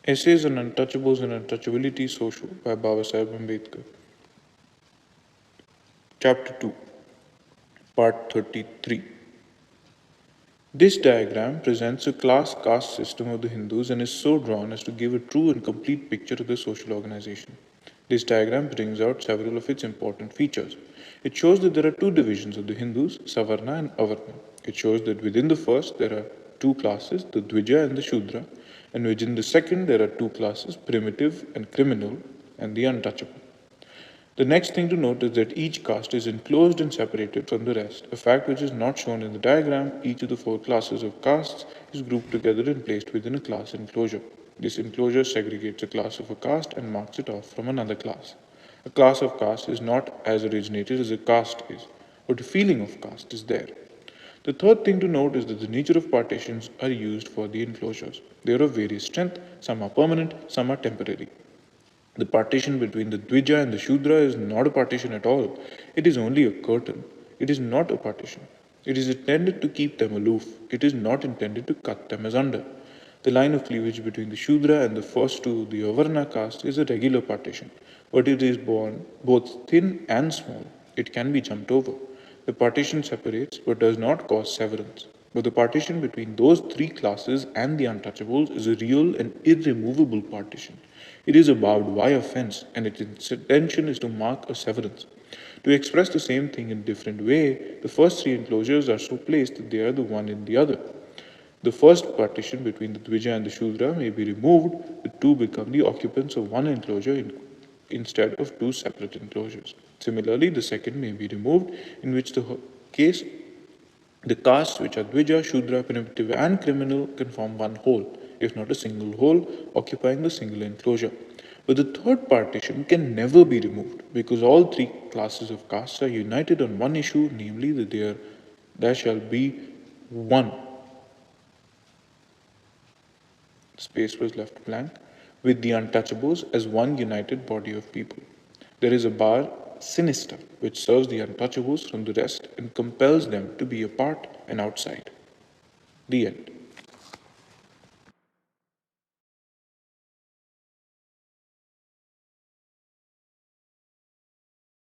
Essays on Untouchables and Untouchability Social by Babasaheb Ambedkar. Chapter 2, Part 33. This diagram presents a class caste system of the Hindus and is so drawn as to give a true and complete picture of the social organization. This diagram brings out several of its important features. It shows that there are two divisions of the Hindus, Savarna and Avarna. It shows that within the first there are two classes, the Dvija and the Shudra, and within the second there are two classes, primitive and criminal, and the untouchable. The next thing to note is that each caste is enclosed and separated from the rest, a fact which is not shown in the diagram. Each of the four classes of castes is grouped together and placed within a class enclosure. This enclosure segregates a class of a caste and marks it off from another class. A class of caste is not as originated as a caste is, but a feeling of caste is there. The third thing to note is that the nature of partitions are used for the enclosures. They are of various strength, some are permanent, some are temporary. The partition between the Dvija and the Shudra is not a partition at all. It is only a curtain. It is not a partition. It is intended to keep them aloof. It is not intended to cut them asunder. The line of cleavage between the Shudra and the first two, the Avarna caste, is a regular partition, but it is born both thin and small. It can be jumped over. The partition separates but does not cause severance. But the partition between those three classes and the untouchables is a real and irremovable partition. It is a barbed wire fence, and its intention is to mark a severance. To express the same thing in a different way, the first three enclosures are so placed that they are the one in the other. The first partition between the Dvija and the Shudra may be removed, the two become the occupants of one enclosure instead of two separate enclosures. Similarly, the second may be removed, in which case the castes which are Dvija, Shudra, primitive and criminal can form one whole, if not a single whole, occupying the single enclosure. But the third partition can never be removed, because all three classes of castes are united on one issue, namely that there shall be one. Space was left blank, with the untouchables as one united body of people. There is a bar sinister which serves the untouchables from the rest and compels them to be apart and outside. The end.